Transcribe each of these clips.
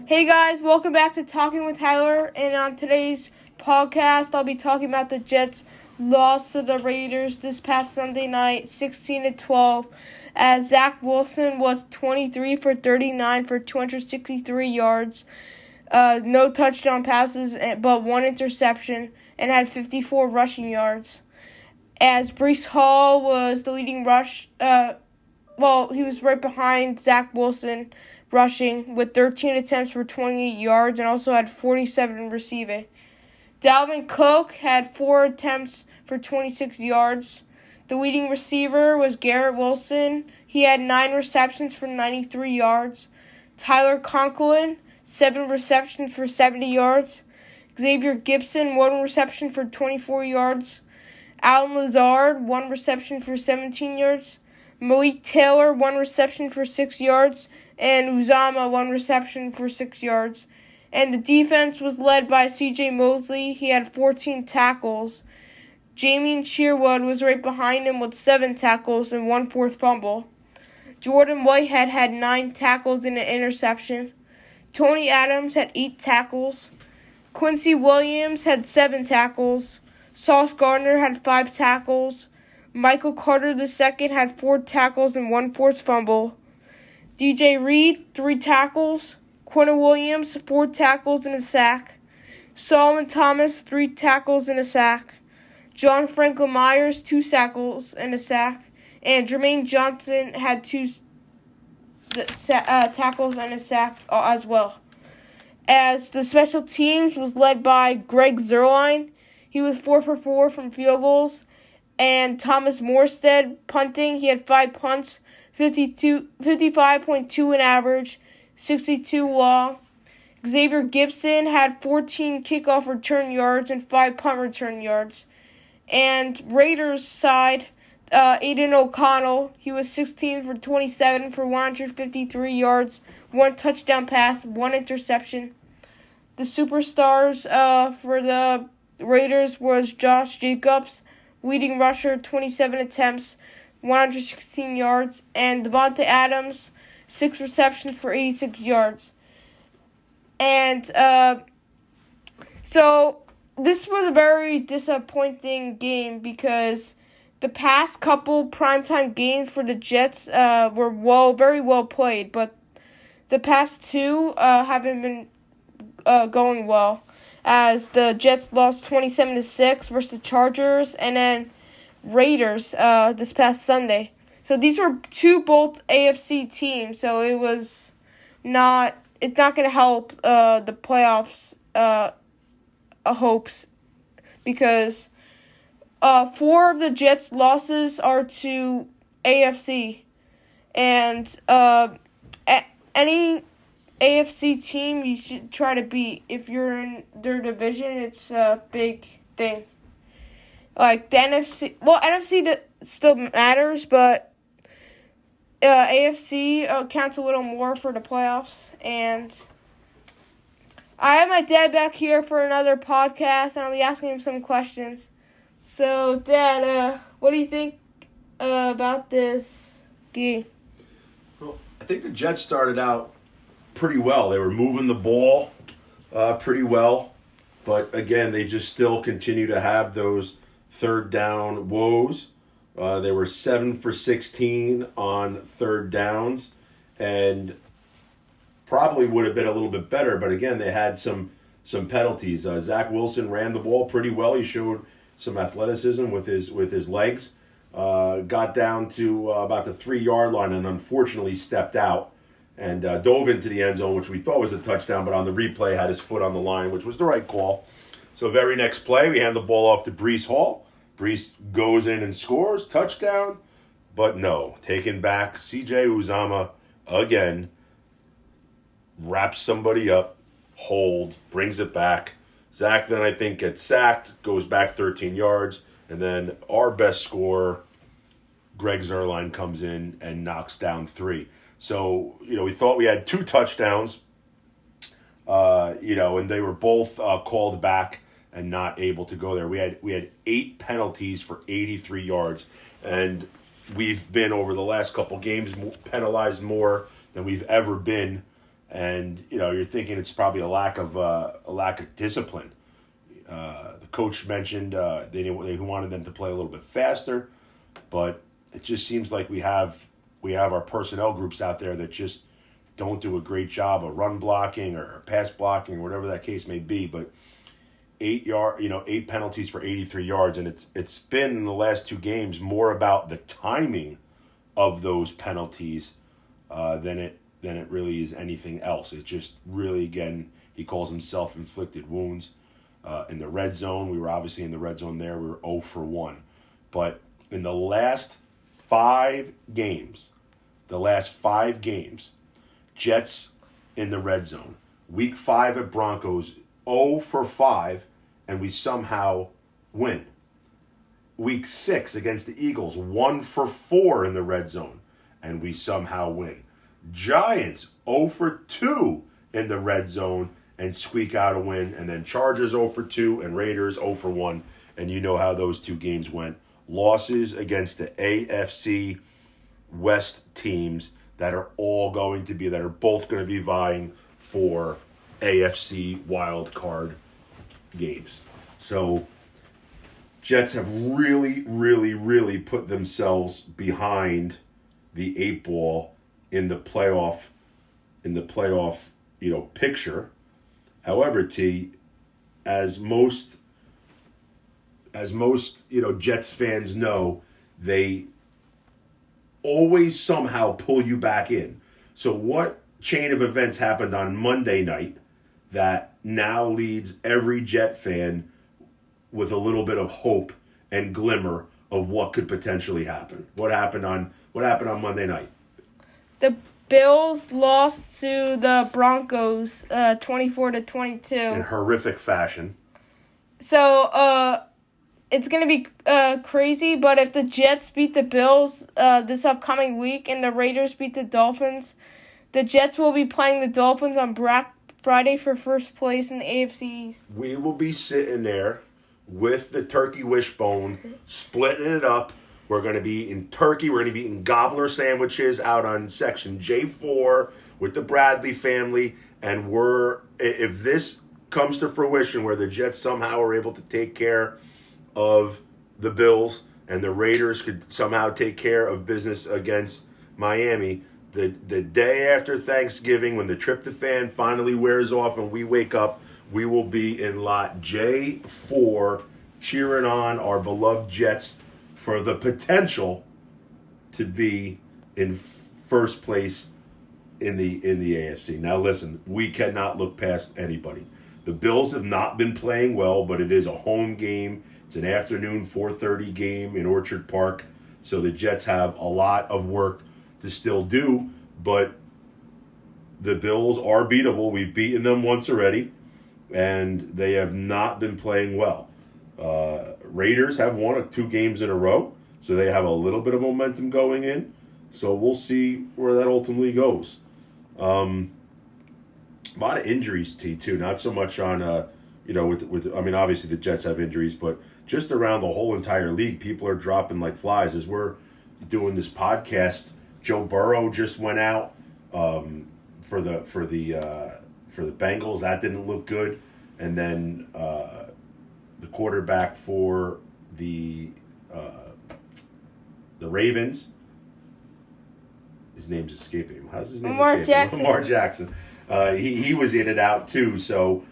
Hey guys, welcome back to Talking with Tyler, and on today's podcast, I'll be talking about the Jets' loss to the Raiders this past Sunday night, 16-12, as Zach Wilson was 23 for 39 for 263 yards, no touchdown passes, but one interception, and had 54 rushing yards. As Breece Hall was the leading rush, he was right behind Zach Wilson rushing with 13 attempts for 28 yards and also had 47 receiving. Dalvin Cook had 4 attempts for 26 yards. The leading receiver was Garrett Wilson. He had 9 receptions for 93 yards. Tyler Conklin, 7 receptions for 70 yards. Xavier Gipson, 1 reception for 24 yards. Allen Lazard, 1 reception for 17 yards. Malik Taylor, 1 reception for 6 yards. And Uzomah, 1 reception for 6 yards. And the defense was led by C.J. Mosley. He had 14 tackles. Jamien Sherwood was right behind him with 7 tackles and 1 forced fumble. Jordan Whitehead had 9 tackles and an interception. Tony Adams had 8 tackles. Quincy Williams had 7 tackles. Sauce Gardner had 5 tackles. Michael Carter II had 4 tackles and 1 forced fumble. DJ Reed, 3 tackles. Quinton Williams, 4 tackles and a sack. Solomon Thomas, 3 tackles and a sack. John Franklin Myers, 2 tackles and a sack. And Jermaine Johnson had 2 tackles and a sack as well. As the special teams was led by Greg Zuerlein. He was 4 for 4 from field goals. And Thomas Morstead punting. He had 5 punts, 55.2 in average, 62 long. Xavier Gipson had 14 kickoff return yards and 5 punt return yards. And Raiders side, Aiden O'Connell, he was 16 for 27 for 153 yards, 1 touchdown pass, 1 interception. The superstars for the Raiders was Josh Jacobs, leading rusher, 27 attempts, 116 yards, and Devontae Adams, 6 receptions for 86 yards. And so this was a very disappointing game because the past couple primetime games for the Jets were very well played, but the past 2 haven't been going well, as the Jets lost 27-6 versus the Chargers, and then Raiders this past Sunday. So these were both AFC teams, so it's not going to help the playoffs hopes, because 4 of the Jets' losses are to AFC, and any AFC team you should try to beat. If you're in their division, it's a big thing. Like the NFC still matters, but AFC counts a little more for the playoffs. And I have my dad back here for another podcast, and I'll be asking him some questions. So, Dad, what do you think about this game? Well, I think the Jets started out pretty well. They were moving the ball pretty well, but again, they just still continue to have those third down woes. They were 7 for 16 on third downs, and probably would have been a little bit better, but again, they had some penalties. Zach Wilson ran the ball pretty well. He showed some athleticism with his legs. Got down to about the 3-yard line and unfortunately stepped out and dove into the end zone, which we thought was a touchdown, but on the replay had his foot on the line, which was the right call. So very next play, we hand the ball off to Breece Hall. Breece goes in and scores, touchdown, but no, taken back. C.J. Uzomah again wraps somebody up, hold, brings it back. Zach then I think gets sacked, goes back 13 yards, and then our best scorer, Greg Zuerlein, comes in and knocks down 3. So, we thought we had 2 touchdowns, and they were both called back and not able to go there. We had 8 penalties for 83 yards, and we've been over the last couple games penalized more than we've ever been And you're thinking it's probably a lack of discipline. The coach mentioned they wanted them to play a little bit faster, but it just seems like we have our personnel groups out there that just don't do a great job of run blocking or pass blocking or whatever that case may be. But 8 penalties for 83 yards, and it's been in the last 2 games more about the timing of those penalties than it really is anything else. It's just really, again, he calls them self-inflicted wounds. In the red zone, we were obviously in the red zone there. We were 0 for 1. But in the last 5 games, Jets in the red zone. Week 5 at Broncos, 0 for 5, and we somehow win. Week 6 against the Eagles, 1 for 4 in the red zone, and we somehow win. Giants, 0 for 2 in the red zone, and squeak out a win. And then Chargers 0 for 2 and Raiders 0 for 1. And you know how those 2 games went. Losses against the AFC West teams that are both going to be vying for AFC wild card games. So Jets have really, really, really put themselves behind the 8 ball in the playoff picture. However, T, as most Jets fans know, they always somehow pull you back in. So what chain of events happened on Monday night that now leads every Jet fan with a little bit of hope and glimmer of what could potentially happen? What happened on Monday night? The Bills lost to the Broncos 24-22. In horrific fashion. So it's going to be crazy, but if the Jets beat the Bills this upcoming week and the Raiders beat the Dolphins, the Jets will be playing the Dolphins on Black Friday for first place in the AFC East. We will be sitting there with the turkey wishbone, splitting it up. We're going to be eating turkey. We're going to be eating gobbler sandwiches out on section J4 with the Bradley family. And if this comes to fruition where the Jets somehow are able to take care of the Bills and the Raiders could somehow take care of business against Miami, the day after Thanksgiving when the tryptophan finally wears off and we wake up, we will be in lot J4 cheering on our beloved Jets for the potential to be in first place in the AFC. Now listen, we cannot look past anybody. The Bills have not been playing well, but it is a home game. It's an afternoon 4:30 game in Orchard Park. So the Jets have a lot of work to still do, but the Bills are beatable. We've beaten them once already, and they have not been playing well. Raiders have won 2 games in a row, so they have a little bit of momentum going in. So we'll see where that ultimately goes. A lot of injuries, too. Not so much on, obviously the Jets have injuries, but just around the whole entire league, people are dropping like flies. As we're doing this podcast, Joe Burrow just went out for the Bengals. That didn't look good, and then the quarterback for the Ravens. His name's escaping him. How's his name? Lamar Jackson. He was in and out too. So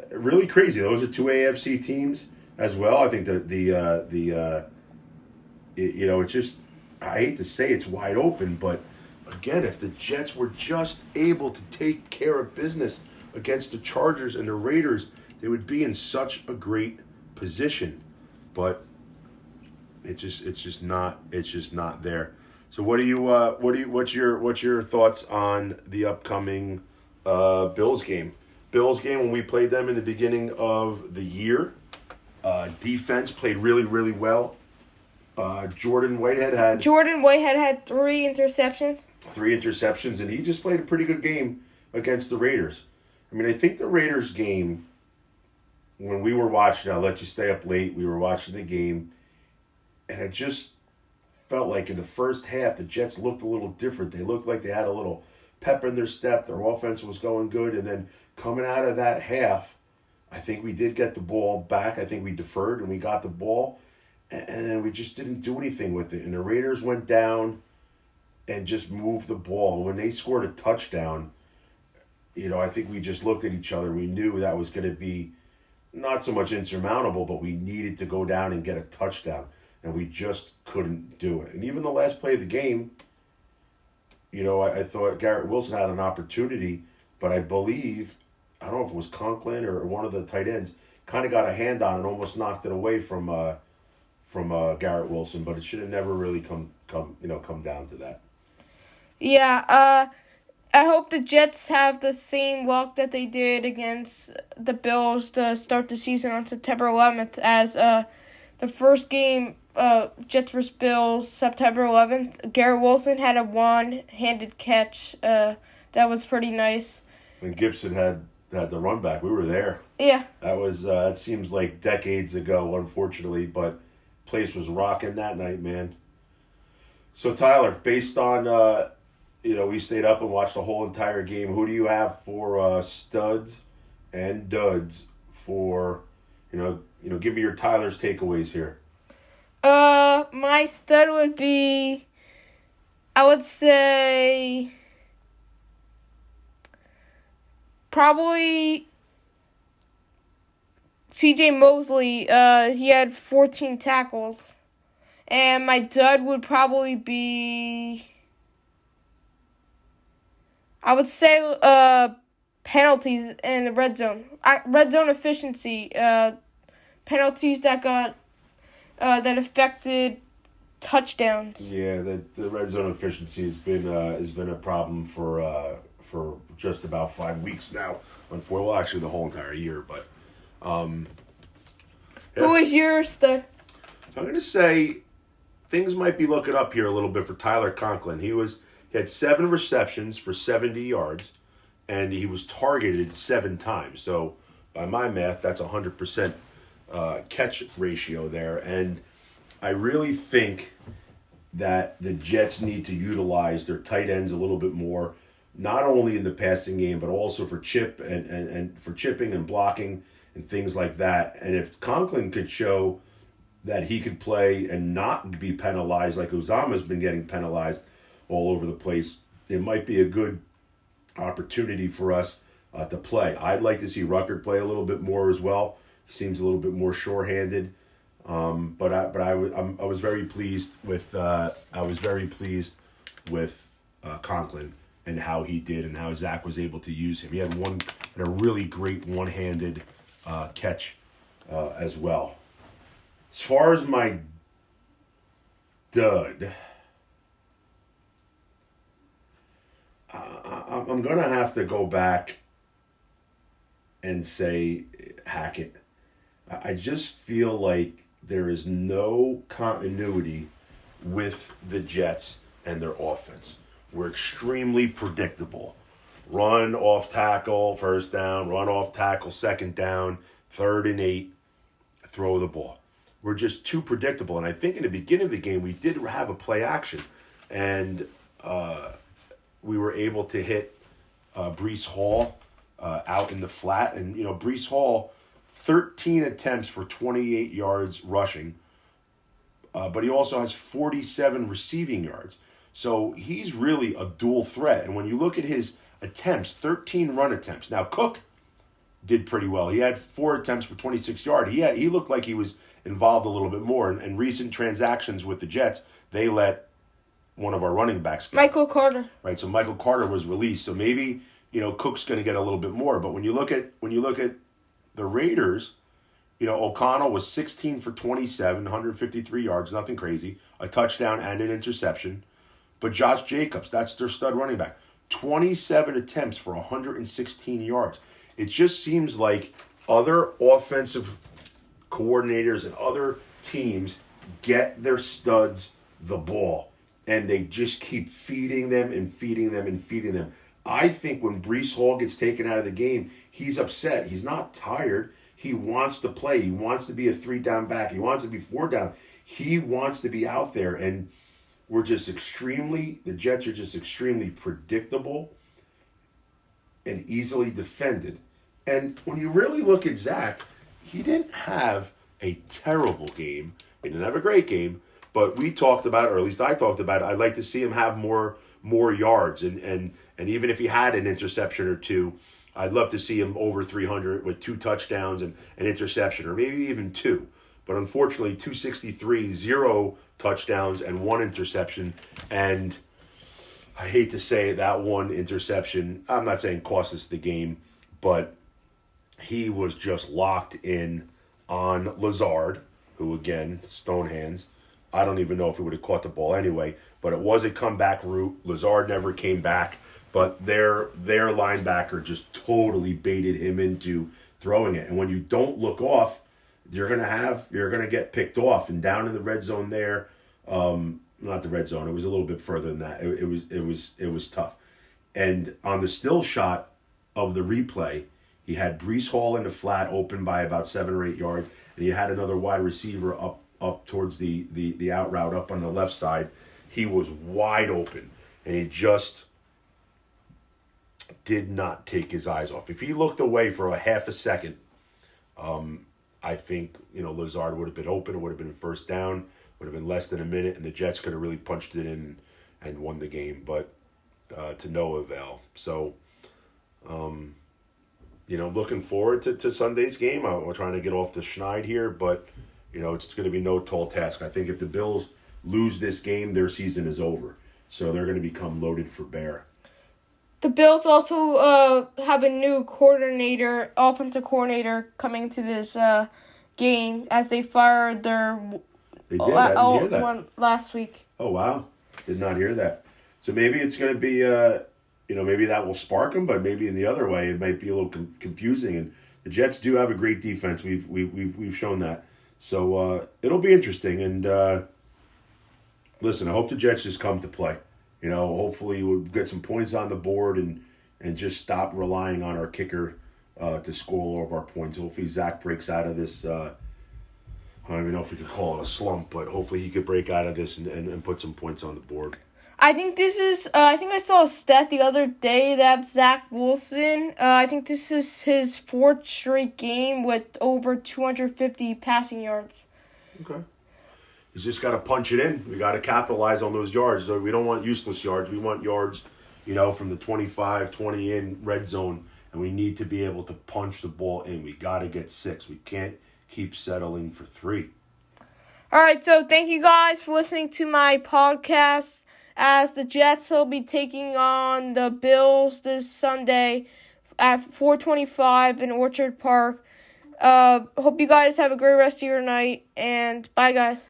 really crazy. Those are 2 AFC teams as well. I think it's just, I hate to say it's wide open, but again, if the Jets were just able to take care of business against the Chargers and the Raiders, they would be in such a great position. But it's just not there. So what's your thoughts on the upcoming Bills game? When we played them in the beginning of the year, defense played really, really well. Jordan Whitehead had 3 interceptions. 3 interceptions, and he just played a pretty good game against the Raiders. I mean, I think the Raiders game, when we were watching, I'll let you stay up late, we were watching the game, and it just felt like in the first half, the Jets looked a little different. They looked like they had a little pep in their step. Their offense was going good. And then coming out of that half, I think we did get the ball back. I think we deferred and we got the ball. And then we just didn't do anything with it. And the Raiders went down and just moved the ball. When they scored a touchdown, I think we just looked at each other. We knew that was going to be not so much insurmountable, but we needed to go down and get a touchdown. And we just couldn't do it. And even the last play of the game, I thought Garrett Wilson had an opportunity, but I believe, I don't know if it was Conklin or one of the tight ends, kind of got a hand on and almost knocked it away from Garrett Wilson, but it should have never really come down to that. Yeah, I hope the Jets have the same luck that they did against the Bills to start the season on September 11th as the first game, Jets vs. Bills, September 11th. Garrett Wilson had a one-handed catch. That was pretty nice. When Gibson had the run back, we were there. Yeah. That seems like decades ago, unfortunately, but place was rocking that night, man. So, Tyler, based on... we stayed up and watched the whole entire game. Who do you have for studs and duds for, give me your Tyler's takeaways here. My stud would be, I would say, probably C.J. Mosley. He had 14 tackles. And my dud would probably be... I would say penalties in the red zone. Red zone efficiency. Penalties that got that affected touchdowns. Yeah, the red zone efficiency has been a problem for just about 5 weeks now. Well, actually the whole entire year. But yeah. Who is your stud? I'm going to say things might be looking up here a little bit for Tyler Conklin. He had 7 receptions for 70 yards, and he was targeted 7 times. So, by my math, that's 100% catch ratio there. And I really think that the Jets need to utilize their tight ends a little bit more, not only in the passing game, but also for chip and for chipping and blocking and things like that. And if Conklin could show that he could play and not be penalized like Uzomah's been getting penalized all over the place, it might be a good opportunity for us to play. I'd like to see Ruckert play a little bit more as well. He seems a little bit more sure-handed, but I was very pleased with Conklin and how he did and how Zach was able to use him. He had a really great one-handed catch as well. As far as my dud, I'm going to have to go back and say Hackett. I just feel like there is no continuity with the Jets and their offense. We're extremely predictable. Run off tackle, first down, run off tackle, second down, 3rd and 8, throw the ball. We're just too predictable. And I think in the beginning of the game, we did have a play action. And we were able to hit Breece Hall out in the flat. And, Breece Hall, 13 attempts for 28 yards rushing. But he also has 47 receiving yards. So he's really a dual threat. And when you look at his attempts, 13 run attempts. Now, Cook did pretty well. He had 4 attempts for 26 yards. He looked like he was involved a little bit more. And recent transactions with the Jets, they let one of our running backs go. Michael Carter. Right, so Michael Carter was released. So maybe, Cook's going to get a little bit more. But when you look at the Raiders, O'Connell was 16 for 27, 153 yards, nothing crazy, a touchdown and an interception. But Josh Jacobs, that's their stud running back, 27 attempts for 116 yards. It just seems like other offensive coordinators and other teams get their studs the ball, and they just keep feeding them and feeding them and feeding them. I think when Breece Hall gets taken out of the game, he's upset. He's not tired. He wants to play. He wants to be a 3-down back. He wants to be 4-down. He wants to be out there, and the Jets are just extremely predictable. and easily defended. And when you really look at Zach, he didn't have a terrible game. He didn't have a great game, but we talked about, or at least I talked about, I'd like to see him have more yards, and even if he had an interception or two, I'd love to see him over 300 with 2 touchdowns and an interception, or maybe even 2. But unfortunately, 263, 0 touchdowns and 1 interception, and I hate to say that 1 interception, I'm not saying cost us the game, but he was just locked in on Lazard, who again, stone hands. I don't even know if he would have caught the ball anyway, but it was a comeback route. Lazard never came back, but their linebacker just totally baited him into throwing it. And when you don't look off, you're gonna get picked off. And down in the red zone there, not the red zone, it was a little bit further than that. It was tough. And on the still shot of the replay, he had Breece Hall in the flat open by about 7 or 8 yards, and he had another wide receiver up towards the out route up on the left side. He was wide open, and he just did not take his eyes off. If he looked away for a half a second, I think Lazard would have been open. It would have been first down. Would have been less than a minute, and the Jets could have really punched it in and won the game, but to no avail. So, looking forward to Sunday's game. We're trying to get off the schneid here, but it's going to be no tall task. I think if the Bills lose this game, their season is over. So they're going to become loaded for bear. The Bills also have a new offensive coordinator, coming to this game as they fired their They did. I didn't hear that. one last week. Oh, wow. Did not hear that. So maybe it's going to be, maybe that will spark them, but maybe in the other way it might be a little confusing. And the Jets do have a great defense. We've shown that. So it'll be interesting. And listen, I hope the Jets just come to play. Hopefully we'll get some points on the board and just stop relying on our kicker to score all of our points. Hopefully Zach breaks out of this. I don't even know if we could call it a slump, but hopefully he could break out of this and put some points on the board. I think this is, I think I saw a stat the other day that Zach Wilson, I think this is his 4th straight game with over 250 passing yards. Okay. He's just got to punch it in. We got to capitalize on those yards. So we don't want useless yards. We want yards, from the 25, 20 in red zone, and we need to be able to punch the ball in. We got to get 6. We can't keep settling for 3. All right, so thank you guys for listening to my podcast. As the Jets will be taking on the Bills this Sunday at 4:25 in Orchard Park. Hope you guys have a great rest of your night, and bye, guys.